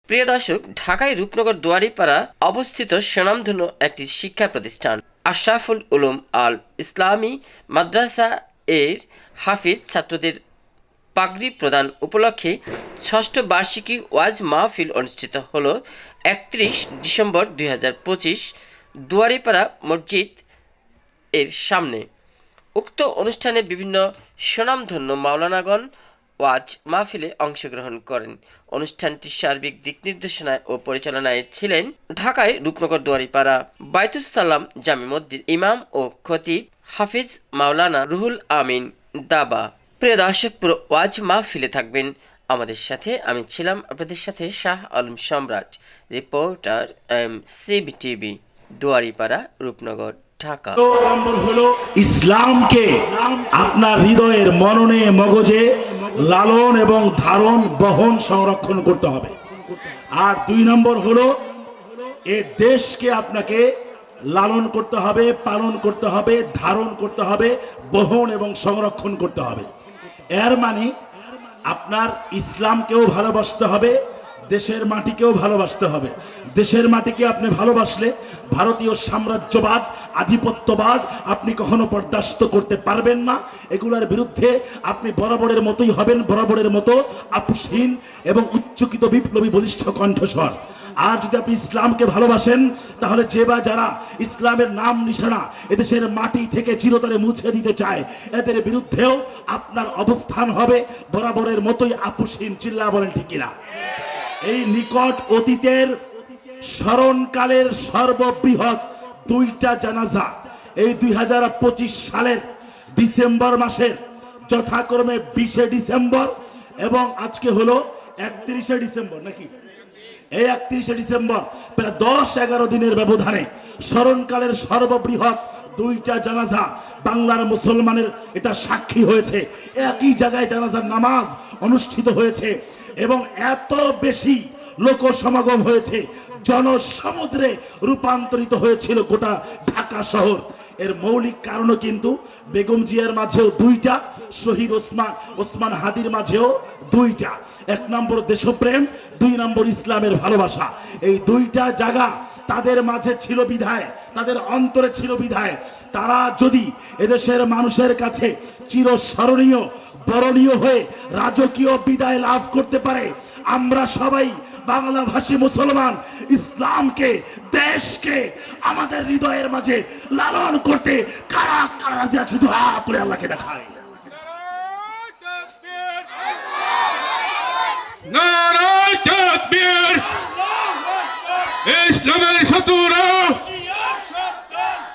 প্রিয় দর্শক, ঢাকায় রূপনগর দুয়ারীপাড়া অবস্থিত স্বনামধন্য একটি শিক্ষা প্রতিষ্ঠান আশরাফুল উলুম আল ইসলামী মাদ্রাসা এর হাফিজ ছাত্রদের পাগড়ি প্রদান উপলক্ষে ষষ্ঠ বার্ষিকী ওয়াজ মাহফিল অনুষ্ঠিত হল 31 ডিসেম্বর 2025 দুয়ারীপাড়া মসজিদ এর সামনে। উক্ত অনুষ্ঠানে বিভিন্ন স্বনামধন্য মাওলানাগণ ওয়াজ মাহফিলে অংশগ্রহণ করেন। অনুষ্ঠানটির সার্বিক দিক নির্দেশনায় ও পরিচালনায় ছিলেন ঢাকায় রূপনগর দুয়ারীপাড়া বাইতুস সালাম জামে মসজিদ ইমাম ও খতিব হাফিজ মাওলানা রুহুল আমিন দাবা। প্রিয় দর্শক, পুরো ওয়াজ মাহফিলে থাকবেন আমাদের সাথে। আমি ছিলাম আপনাদের সাথে শাহ আলম সম্রাট, রিপোর্টার সিবিটিভি, দুয়ারীপাড়া, রূপনগর, ঢাকা। নম্বর হলো ইসলামকে আপনার হৃদয়ের মননে মগজে লালন এবং ধারণ বহন সংরক্ষণ করতে হবে। আর 2 নম্বর হলো এ দেশকে আপনাকে লালন করতে হবে, পালন করতে হবে, ধারণ করতে হবে, বহন এবং সংরক্ষণ করতে হবে। এর মানে আপনার ইসলামকেও ভালোবাসতে হবে, দেশের মাটিকেও ভালোবাসতে হবে। দেশের মাটিকে আপনি ভালোবাসলে ভারতীয় সাম্রাজ্যবাদ, আধিপত্যবাদ আপনি কখনো বরদাস্ত করতে পারবেন না। এগুলোর বিরুদ্ধে আপনি বরাবরের মতোই হবেন, বরাবরের মতো আপোষহীন এবং উচ্চকিত বিপ্লবী বলিষ্ঠ কণ্ঠস্বর। আর যদি আপনি ইসলামকে ভালোবাসেন, তাহলে যে বা যারা ইসলামের নাম নিশানা এদেশের মাটি থেকে চিরতরে মুছে দিতে চায়, এদের বিরুদ্ধেও আপনার অবস্থান হবে বরাবরের মতোই আপোষহীন। চিল্লা বলেন ঠিক কিনা? এই নিকট অতীতের স্মরণকালের সর্ববৃহৎ 2টা জানাজা এই 2025 সালের ডিসেম্বর মাসের যথাক্রমে 20 ডিসেম্বর এবং আজকে হলো 31 ডিসেম্বর, নাকি এই 31 ডিসেম্বর প্রায় 10-11 দিনের ব্যবধানে স্মরণকালের সর্ববৃহৎ 2টা জানাজা বাংলার মুসলমানের এটা সাক্ষী হয়েছে। একই জায়গায় জানাজার নামাজ অনুষ্ঠিত হয়েছে এবং এত বেশি লোক সমাগম হয়েছে, জনসমুদ্রে রূপান্তরিত হয়েছিল গোটা ঢাকা শহর। এর মৌলিক কারণও কিন্তু বেগম জিয়ার মাঝেও 2টা, শহীদ ওসমান হাদির মাঝেও 2টা। 1 নম্বর দেশপ্রেম, 2 নম্বর ইসলামের ভালোবাসা। এই 2টা জায়গা তাদের মাঝে ছিল বিধায়, তাদের অন্তরে ছিল বিধায় তারা যদি এদেশের মানুষের কাছে চিরস্মরণীয় বরণীয় হয়ে রাজকীয় বিদায় লাভ করতে পারে, আমরা সবাই বাংলাভাষী মুসলমান ইসলামকে, দেশকে আমাদের হৃদয়ের মাঝে লালন করতে কারা কারা রাজি আছে? শুধু হাত তুলে আল্লাহকে দেখায়। নারায়ে তাকবীর। ইসলামের শত্রুরা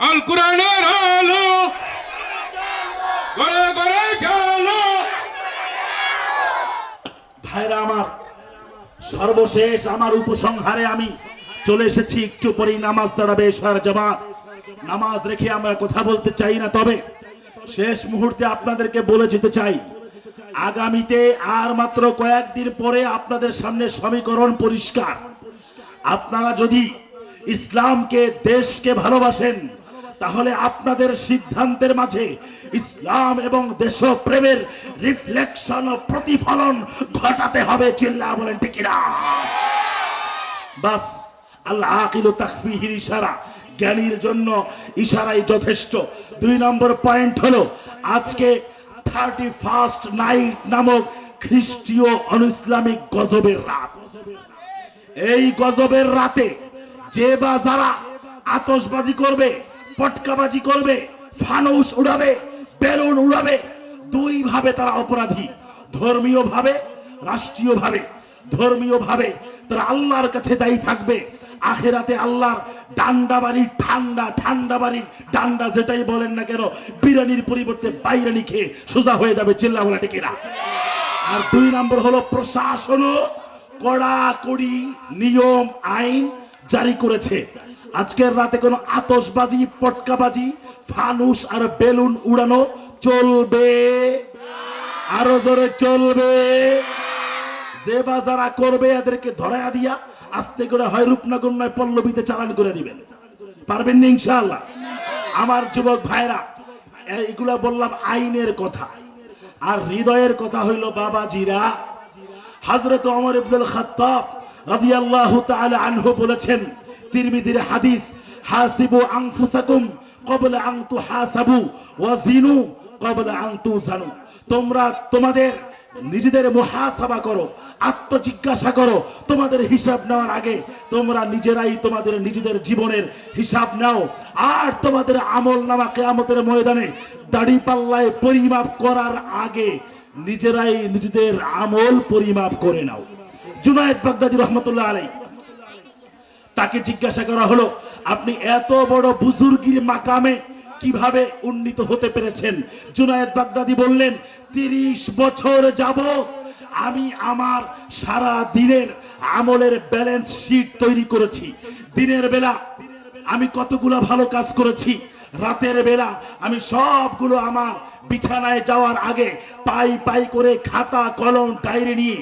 আল কোরআনের আলো গড়ে গড়ে গেল। ভাইরা আমার, সর্বশেষ আমার উপসংহারে আমি চলে এসেছি। একটু পরেই নামাজ দাঁড়াবে, এশার জামাত। নামাজ রেখে আমরা কথা বলতে চাই না, তবে শেষ মুহূর্তে আপনাদেরকে বলে যেতে চাই, আগামীতে আর মাত্র কয়েকদিন পরে আপনাদের সামনে সমীকরণ পরিষ্কার। আপনারা যদি ইসলামকে, দেশকে ভালোবাসেন, তাহলে আপনাদের সিদ্ধান্তের মাঝে ইসলাম এবং দেশপ্রেমের রিফ্লেকশন ও প্রতিফলন ঘটাতে হবে। চিল্লা বলেন ঠিক কিনা? বাস, আল্লাহ আকিলু তাকফিহির ইশারা, জ্ঞানীর জন্য ইশারাই যথেষ্ট। 2 নম্বর পয়েন্ট হলো আজকে 31st নাইট নামক খ্রিস্টীয় অনুইসলামিক গজবের রাত। এই গজবের রাতে যে বা যারা আতশবাজি করবে, পটকাবাজি করবে, ফানুস উড়াবে, বেলুন উড়াবে, 2 ভাবে তারা অপরাধী। ধর্মীয় ভাবে, রাষ্ট্রীয় ভাবে। ধর্মীয় ভাবে তারা আল্লাহর কাছে দায়ী থাকবে, আখেরাতে আল্লাহর ডান্ডা বাড়ি, ঠান্ডা বাড়ির ডান্ডা যেটাই বলেন না কেন, বিরিয়ানির পরিবর্তে বাইরানি খেয়ে সোজা হয়ে যাবে। চিল্লা বলা ঠিক না? আর 2 নম্বর হলো প্রশাসনও কড়াকড়ি নিয়ম আইন জারি করেছে। আজকের রাতে কোনো আতশবাজি, পটকাবাজি, ফানুস আর বেলুন উড়ানো চলবে, আরো জোরে চলবে। যে বা যারা করবে এদেরকে ধরায়া দিয়া আস্তে করে হয় রূপনগর নয় পল্লবীতে চালান করে দিবেন। পারবেন না ইনশাআল্লাহ? আমার যুবক ভাইরা, এইগুলা বললাম আইনের কথা। আর হৃদয়ের কথা হইল বাবাজিরা, হযরত ওমর ইবনুল খাত্তাব রাদিয়াল্লাহু তাআলা আনহু বলেছেন, তিরমিজির হাদিস, হাসিবু আনফুসাকুম ক্বাবলা আন তুহাসাবু ওয়াজিনু ক্বাবলা আন তুজানু। তোমরা তোমাদের নিজেদের মুহাসাবা করো, আত্মজিজ্ঞাসা করো। তোমাদের হিসাব নেওয়ার আগে তোমরা নিজেরাই তোমাদের নিজেদের জীবনের হিসাব নাও। আর তোমাদের আমল নামা কিয়ামতের ময়দানে দাড়ি পাল্লায় পরিমাপ করার আগে নিজেরাই নিজেদের আমল পরিমাপ করে নাও। জুনায়েদ বাগদাদী রহমতুল্লাহ আলাইহি, তাকে জিজ্ঞাসা করা হলো, আপনি এত বড় বুজুর্গির মাকামে কিভাবে উন্নীত হতে পেরেছেন? জুনায়েদ বাগদাদী বললেন, 30 বছর যাবত আমি আমার সারা দিনের আমলের ব্যালেন্স শিট তৈরি করেছি। দিনের বেলা আমি কতগুলো ভালো কাজ করেছি, রাতের বেলা আমি সবগুলো আমার বিছানায় যাওয়ার আগে পাই পাই করে খাতা কলম ডায়েরি নিয়ে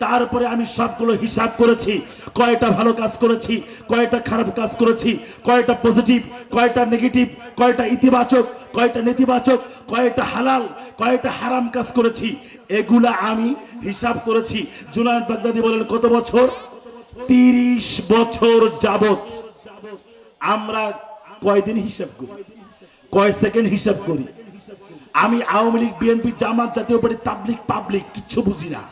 তারপরে আমি সবগুলো হিসাব করেছি। কয়টা ভালো কাজ করেছি, কয়টা খারাপ কাজ করেছি, কয়টা পজিটিভ, কয়টা নেগেটিভ, কয়টা ইতিবাচক, কয়টা নেতিবাচক, কয়টা হালাল, কয়টা হারাম কাজ করেছি, এগুলা আমি হিসাব করেছি। জুনায়েদ বাগদাদী বলেন, কত বছর? 30 বছর যাবত। আমরা কয়দিন হিসাব করি, কয় সেকেন্ড হিসাব করি? আমি আওয়ামী লীগ, বিএনপি, জামাত, জাতীয় পার্টি, তাবলিগ, পাবলিক কিচ্ছু বুঝি না।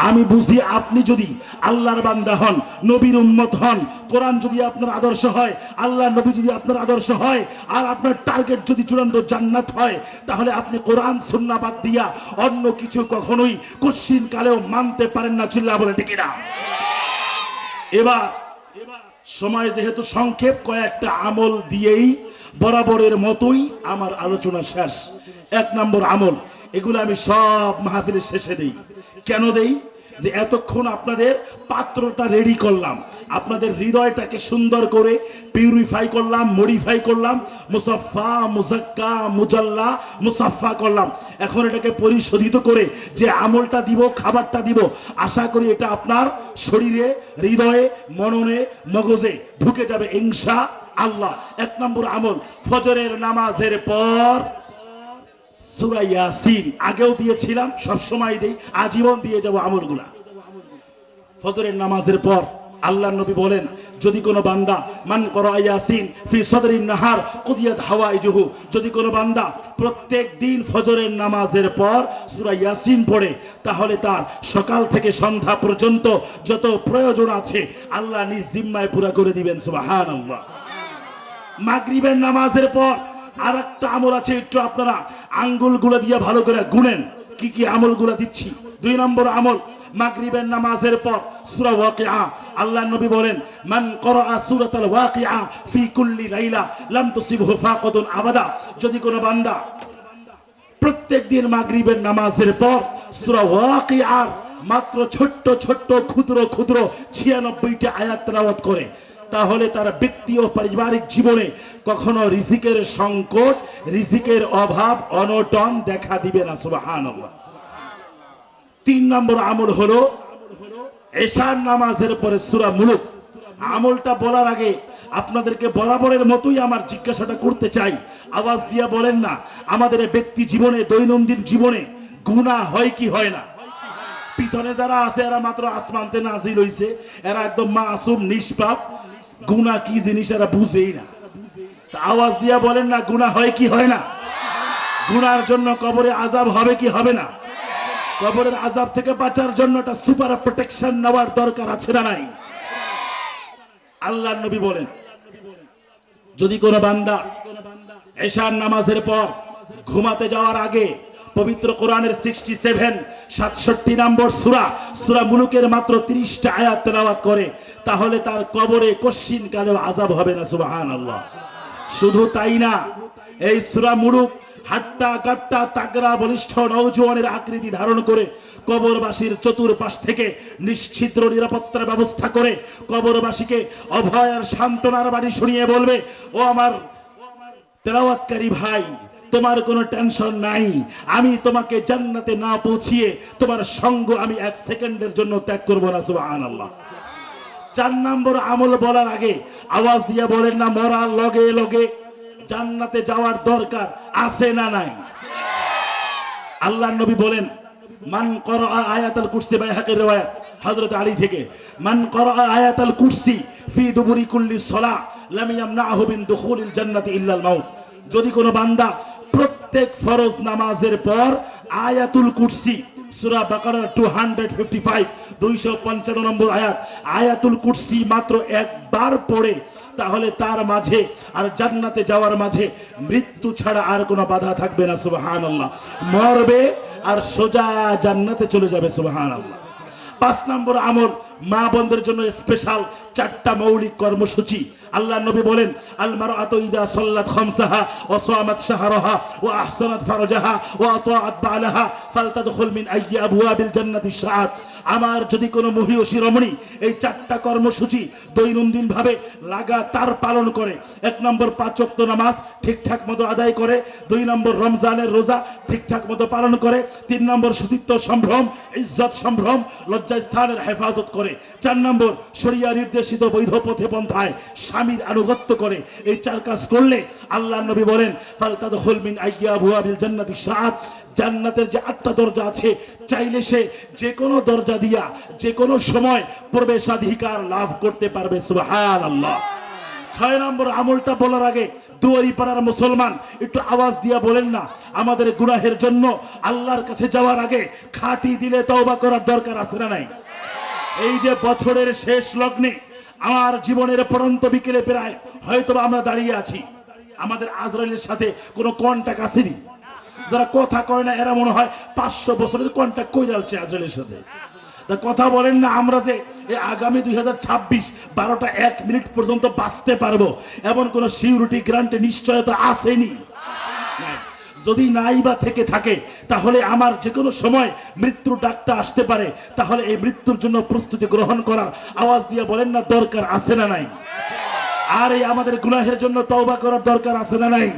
আমি বুঝি আপনি যদি আল্লাহর বান্দা হন, নবীর উম্মত হন, কোরআন যদি আপনার আদর্শ হয়, আল্লাহ নবী যদি আপনার আদর্শ হয়, আর আপনার টার্গেট যদি চূড়ান্ত জান্নাত হয়, তাহলে আপনি কোরআন সুন্নাহ বাদ দিয়া অন্য কিছু কখনোই কশ্চিন কালেও মানতে পারেন না। চিল্লা বলে ঠিক না? এবার সময় যেহেতু সংক্ষেপ, কয়েকটা আমল দিয়েই বরাবরের মতোই আমার আলোচনা শেষ। 1 নম্বর আমল, এগুলো আমি সব মাহফিলের শেষে দেই। কেন দেই? যে এতক্ষণ আপনাদের পাত্রটা রেডি করলাম, আপনাদের হৃদয়টাকে সুন্দর করে পিউরিফাই করলাম, মডিফাই করলাম, মুসাফফা, মুজাক্কা, মুজাল্লা, মুসাফফা করলাম। এখন এটাকে পরিশোধিত করে যে আমলটা দিব, খাবারটা দিব, আশা করি এটা আপনার শরীরে, হৃদয়ে, মননে, মগজে ঢুকে যাবে ইনশাআল্লাহ। 1 নম্বর আমল, ফজরের নামাজের পর সূরা ইয়াসিন। আগেও দিয়েছিলাম, সব সময় দেই, আজীবন দিয়ে যাব আমলগুলা। ফজরের নামাজের পর আল্লাহর নবী বলেন, যদি কোনো বান্দা মান করা ইয়াসিন ফি সদরিন নাহার কুদিয়াত হাওয়াইজুহু, যদি কোনো বান্দা প্রত্যেক দিন ফজরের নামাজের পর সূরা ইয়াসিন পড়ে, তাহলে তার সকাল থেকে সন্ধ্যা পর্যন্ত যত প্রয়োজন আছে আল্লাহ নিজ জিম্মায় পুরা করে দিবেন। সুবহানাল্লাহ। মাগরিবের নামাজের পর আরেকটা আমল আছে, একটু আপনারা আঙ্গুলগুলো দিয়ে ভালো করে গুনেন কি কি আমলগুলো দিচ্ছি। 2 নম্বর আমল, মাগরিবের নামাজের পর সূরা ওয়াকিআ। আল্লাহর নবী বলেন, মান ক্বারাআ সূরাতাল ওয়াকিআ ফি কুল্লি লাইলা লাম তুসিবহু ফাকাতুন আবাদা। যদি কোনো বান্দা প্রত্যেকদিন মাগরিবের নামাজের পর সূরা ওয়াকিআর মাত্র ছোট্ট ছোট্ট ক্ষুদ্র ক্ষুদ্র 96টা আয়াত তেলাওয়াত করে, তাহলে তার ব্যক্তি ও পারিবারিক জীবনে কখনো রিজিকের সংকট, রিজিকের অভাব, অনটন দেখা দিবে না। সুবহানাল্লাহ। 3 নম্বর আমল হলো এশার নামাজের পরে সূরা মুলুক। আমলটা বলার আগে আপনাদেরকে বরাবরের মতোই আমার জিজ্ঞাসাটা করতে চাই, আওয়াজ দিয়া বলেন না, আমাদের ব্যক্তি জীবনে, দৈনন্দিন জীবনে গুনাহ হয় কি হয় না? পিছনে যারা আছে এরা মাত্র আসমানতে নাজিল হইছে, এরা একদম মাসুম, নিষ্পাপ, গুনাহ কি জিনিস এরা বুঝেই না। আওয়াজ দিয়া বলেন না, গুনাহ হয় কি হয় না? গুনার জন্য কবরে আযাব হবে কি হবে না? কবরের আযাব থেকে বাঁচার জন্য একটা সুপার প্রোটেকশন নেওয়ার দরকার আছে না নাই? আল্লাহর নবী বলেন, যদি কোনো বান্দা এশার নামাজের পর ঘুমাতে যাওয়ার আগে পবিত্র কোরআনের 67 নম্বর সূরা মুলুকের মাত্র 30টা আয়াত তেলাওয়াত করে, তাহলে তার কবরে কশ্চিন কালেও আযাব হবে না। সুবহানাল্লাহ। শুধু তাই না, এই সূরা মুলুক হাট্টা গাট্টা তাগড়া বলিষ্ঠ নওজোয়ানের আকৃতি ধারণ করে কবরবাসীর চতুর্পাশ থেকে নিশ্চিদ্র নিরাপত্তার ব্যবস্থা করে কবরবাসীকে অভয় আর সান্ত্বনার বাণী শুনিয়ে বলবে, ও আমার তেলাওয়াতকারী ভাই, তোমার কোনো টেনশন নাই, আমি তোমাকে জান্নাতে না পৌঁছিয়ে তোমার সঙ্গ আমি 1 সেকেন্ডের জন্য ত্যাগ করব না। সুবহানাল্লাহ। 4 নম্বর আমল বলার আগে আওয়াজ দিয়ে বলেন না, মরার লগে লগে জান্নাতে যাওয়ার দরকার আছে না নাই? আল্লাহর নবী বলেন, মান করা আয়াতুল কুরসি, বাইহাকির riwayat হযরত আলী থেকে, মান করা আয়াতুল কুরসি ফি দুবুরি কুল্লি সালাহ লাম ইয়ামনাহু মিন দুখুলিল জান্নাতি ইল্লা আল মাউত। যদি কোনো বান্দা প্রত্যেক ফরজ নামাজের পর আয়াতুল কুরসি, সূরা বাকারার 255 255 নম্বর আয়াত, আয়াতুল কুরসি মাত্র একবার পড়ে, তাহলে তার মাঝে আর জান্নাতে যাওয়ার মাঝে মৃত্যু ছাড়া আর কোনো বাধা থাকবে না। সুবহানাল্লাহ। মরবে আর সোজা জান্নাতে চলে যাবে। সুবহানাল্লাহ। 5 নম্বর আমল, মা বোনদের জন্য স্পেশাল 4টা মৌলিক কর্মসূচি। আল্লাহ নবী বলেন, আল মারআতু ইদা সাল্লাত খামসাহা ওয়া সামাত শাহরাহা ওয়া আহসানাত ফারজাহা ওয়া আতাআত বালাহা ফালতাদখুল মিন আইয়ি আবওয়াবিল জান্নাতি শাআত। আমার যদি কোনো মহিয়সী রমণী এই 4টা কর্মসূচি দৈনন্দিন ভাবে লাগাতার পালন করে, 1 নম্বর 5 ওয়াক্ত নামাজ ঠিকঠাক মতো আদায় করে, 2 নম্বর রমজানের রোজা ঠিকঠাক মতো পালন করে, 3 নম্বর সতীত্ব সম্ভ্রম, ইজ্জত সম্ভ্রম, লজ্জাস্থানের হেফাজত করে, 4 নম্বর শরিয়া নির্দেশিত বৈধ পথে পন্থায় স্বামীর আনুগত্য করে, এই 4 কাজ করলে আল্লাহ নবী বলেন ফালতাদখুল মিন আইয়ি আবওয়াবিল জান্নাতি শাআত। জান্নাতের যে 8টা দরজা আছে, চাইলে সে যে কোনো দরজা দিয়া যে কোনো সময় প্রবেশাধিকার লাভ করতে পারবে। সুবহানাল্লাহ। 6 নম্বর আমলটা বলার আগে দুয়ারি পাড়ার মুসলমান একটু আওয়াজ দিয়া বলেন না, আমাদের গুনাহের জন্য আল্লাহর কাছে যাওয়ার আগে খাঁটি দিলে তওবা করার দরকার আছে না নাই? এই যে বছরের শেষ লগ্নে আমার জীবনের পড়ন্ত বিকেলে প্রায় হয়তো আমরা দাঁড়িয়ে আছি, আমাদের আজরাইলের সাথে কোনো কন্টাক্ট আসেনি। যারা কথা কয় না এরা মনে হয় 500 বছরের কন্টাক্ট কইরা আছে আজরাইলের সাথে। তা কথা বলেন না, আমরা যে এই আগামী 2026 12টা 1 মিনিট পর্যন্ত বাঁচতে পারবো এমন কোন সিউরিটি গ্যারান্টি নিশ্চয়তা আসেনি। যদি নাই বা থেকে থাকে তাহলে আমার যে কোনো সময় মৃত্যুর ডাকটা আসতে পারে, তাহলে এই মৃত্যুর জন্য প্রস্তুতি গ্রহণ করার আওয়াজ দিয়ে বলেন না দরকার আছে না নাই? আর এই আমাদের গুনাহের জন্য তওবা করার দরকার আছে না নাই?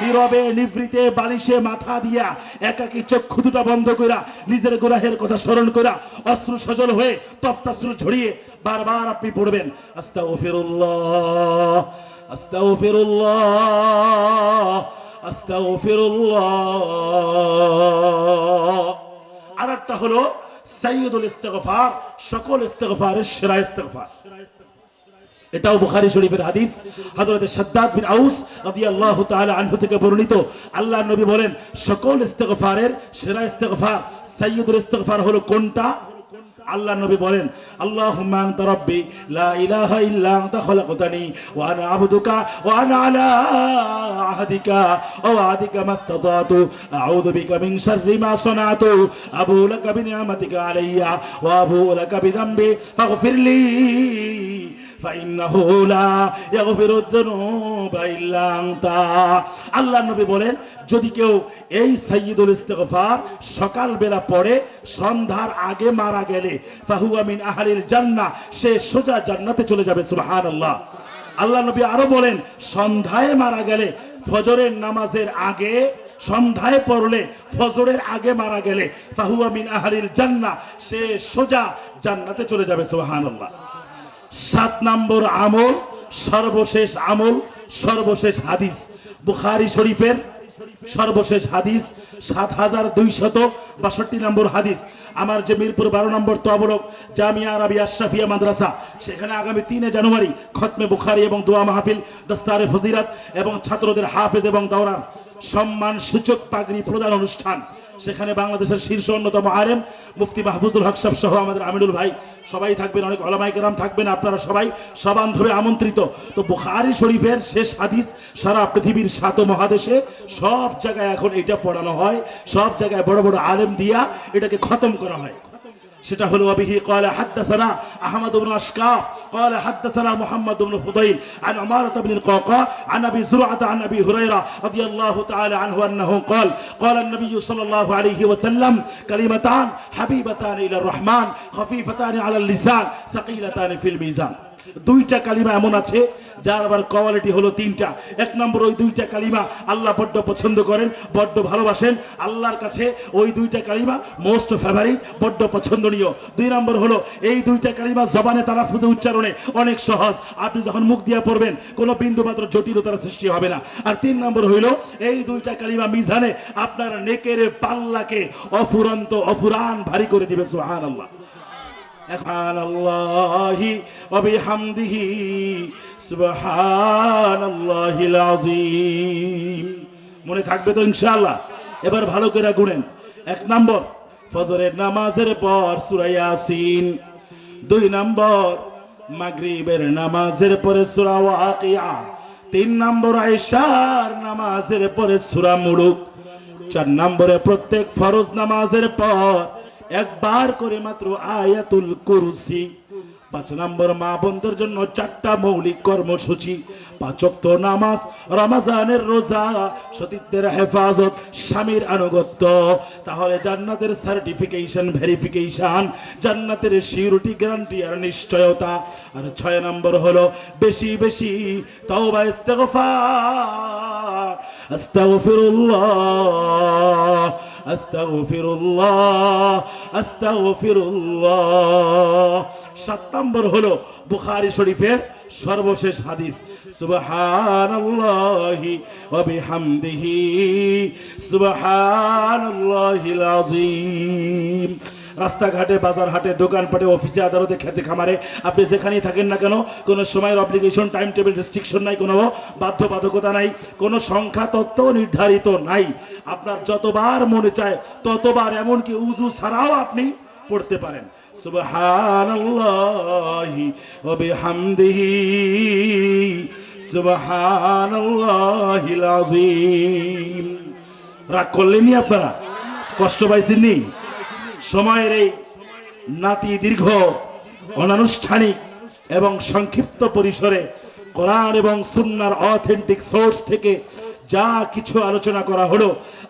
নীরবে নিভৃতে বালিশে মাথা দিয়া একাকী চক্ষু দুটা বন্ধ কইরা নিজের গুনাহের কথা স্মরণ কইরা অশ্রু সজল হয়ে তপ্তাশ্রু ঝরিয়ে বারবার আপনি পড়বেন আস্তাগফিরুল্লাহ আস্তাগফিরুল্লাহ আস্তাগফিরুল্লাহ। আরেকটা হলো সাইয়্যিদুল ইস্তিগফার, সকল ইস্তিগফারের সেরা ইস্তিগফার। এটাও বুখারী শরীফের হাদিস, হযরত শাদ্দাদ বিন আউস রাদিয়াল্লাহু তাআলা আনহু থেকে বর্ণিত। আল্লাহর নবী বলেন সকল ইস্তিগফারের সেরা ইস্তিগফার, সাইয়্যিদুল ইস্তিগফার হলো কোনটা? আল্লাহ নবী বলেন আল্লাহুম্মা আনতা রাব্বি লা ইলাহা ইল্লা আনতা খলাকতানি ওয়া আনা আবদুকা ওয়া আনা আলা আহদিকা ওয়া ওয়াদিকা মাসতাতাতু আউযু বিকা মিন শাররি মা সানাতু আবু লাকা বিনিআমাতিকা আলাইয়া ওয়া আবু লাকা বিযামবি ফাগফিরলি ফাইন্নাহু লা ইয়াগফিরুয যুনুবা ইল্লা আনতা। আল্লাহর নবী বলেন যদি কেউ এই সাইয়্যিদুল ইস্তিগফার সকাল বেলা পড়ে সন্ধ্যার আগে মারা গেলে ফাহুয়া মিন আহলিল জান্নাহ, সে সোজা জান্নাতে চলে যাবে। সুবহানাল্লাহ। আল্লাহ নবী আরো বলেন সন্ধ্যায় মারা গেলে, ফজরের নামাজের আগে, সন্ধ্যায় পড়লে ফজরের আগে মারা গেলে ফাহুয়া মিন আহলিল জান্নাহ, সে সোজা জান্নাতে চলে যাবে। সুবহানাল্লাহ। 7 নম্বর আমল, সর্বশেষ আমল, সর্বশেষ হাদিস, বুখারী শরীফের সর্বশেষ হাদিস 7262 নম্বর হাদিস। আমার যে মিরপুর 12 নম্বর তবলক জামিয়া আরবিয়া আশরাফিয়া মাদ্রাসা, সেখানে আগামী 3 জানুয়ারি খতমে বুখারী এবং দোয়া মাহফিল, দস্তারে ফজিলত এবং ছাত্রদের হাফেজ এবং দাওরার সম্মান সূচক পাগড়ি প্রদান অনুষ্ঠান। সেখানে বাংলাদেশের শীর্ষ অন্যতম আলেম মুফতি মাহফুজুল হক সাহেব সহ আমাদের আমিনুল ভাই সবাই থাকবেন, অনেক উলামায়ে কেরাম থাকবেন, আপনারা সবাই সবান্ধবে আমন্ত্রিত। তো বুখারী শরীফের শেষ হাদিস সারা পৃথিবীর 7 মহাদেশে সব জায়গায় এখন এটা পড়ানো হয়, সব জায়গায় বড় বড় আলেম দিয়া এটাকে খতম করা হয়। সেটা হলো ওয়াবিহি ক্বালা হাদাসানা আহমদ ইবনে আশকাব قال حدثنا محمد بن فضيل عن عمارة بن القعقاع عن أبي زرعة عن أبي هريرة رضي الله تعالى عنه أنه قال قال النبي صلى الله عليه وسلم كلمتان حبيبتان إلى الرحمن خفيفتان على اللسان ثقيلتان في الميزان। দুইটা কালিমা এমন আছে যার আবার কোয়ালিটি হলো তিনটা। এক নম্বর, ওই দুইটা কালিমা আল্লাহ বড্ড পছন্দ করেন, বড্ড ভালোবাসেন। আল্লাহর কাছে ওই দুইটা কালিমা মোস্ট ফেভারিট, বড্ড পছন্দনীয়। দুই নম্বর হলো এই দুইটা কালিমা জবানে তালাফুজে উচ্চারণে অনেক সহজ, আপনি যখন মুখ দিয়ে পড়বেন কোনো বিন্দু মাত্র জটিলতার সৃষ্টি হবে না। আর তিন নম্বর হইল এই দুইটা কালিমা মিজানে আপনার নেকের পাল্লাকে অফুরান ভারী করে দিবে। সুবহানাল্লাহ, সুবহানাল্লাহি ওয়া বিহামদিহি সুবহানাল্লাহিল আযীম। মনে থাকবে তো ইনশাআল্লাহ? এবার ভালো করে গুনেন। এক নম্বর, ফজরের নামাজের পর সূরা ইয়াসিন। দুই নম্বর, মাগরিবের নামাজের পরে সূরা ওয়াকিয়া। তিন নম্বর, ইশার নামাজের পরে সূরা মুলুক। চার নম্বরে প্রত্যেক ফরজ নামাজের পর একবার করে মাত্র আয়াতুল কুরসি। পাঁচ নম্বর, মা বোনদের জন্য চারটা মৌলিক কর্মসূচি: 5 ওয়াক্ত নামাজ, রমজানের রোজা, সতীত্বের হেফাজত, স্বামীর আনুগত্য। তাহলে জান্নাতের সার্টিফিকেশন, ভেরিফিকেশন, জান্নাতের সিউরিটি, গ্যারান্টি আর নিশ্চয়তা। আর 6 নম্বর হলো বেশি বেশি তওবা, ইস্তেগফার, আস্তাগফিরুল্লাহ, আস্তাগফিরুল্লাহ, আস্তাগফিরুল্লাহ। 7 নম্বর হলো বুখারী শরীফের সর্বশেষ হাদিস, সুবহানাল্লাহি ওয়া বিহামদিহি সুবহানাল্লাহিল আযীম। রাস্তাঘাটে, বাজার হাটে, দোকানপাটে, অফিসে, আদালতে, খেতে খামারে, আপনি যেখানেই থাকেন না কেন, কোনো সময়ের অব্লিগেশন, টাইম টেবিল রেস্ট্রিকশন নাই, কোনো বাধ্যবাধকতা নাই, কোনো সংখ্যা তত্ত্ব নির্ধারিত নাই। আপনার যতবার মনে চায় ততবার, এমনকি উযু ছাড়াও আপনি পড়তে পারেন। সুবহানাল্লাহি ওয়া বিহামদিহি সুবহানাল্লাহিল আযীম। রাগ করলেননি আপনারা? কষ্ট পাইছেননি? সময়ের এই নাতি দীর্ঘ, অনানুষ্ঠানিক এবং সংক্ষিপ্ত পরিসরে কোরআন এবং সুন্নাহর অথেন্টিক সোর্স থেকে যা কিছু আলোচনা করা হলো,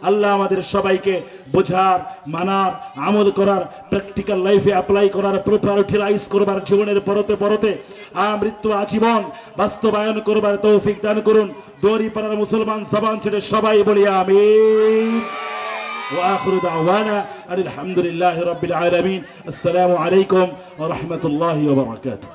আল্লাহ আমাদের সবাইকে বোঝার, মানার, আমল করার, প্র্যাকটিক্যাল লাইফে অ্যাপ্লাই করার, প্রপার ইউটিলাইজ করবার, জীবনের পরতে পরতে আমৃত্যু আজীবন বাস্তবায়ন করবার তৌফিক দান করুন। দোয়ারি পাড়ার মুসলমান জবান ছেড়ে সবাই বলি আমিন। وآخر دعوانا أن الحمد لله رب العالمين. السلام عليكم ورحمة الله وبركاته.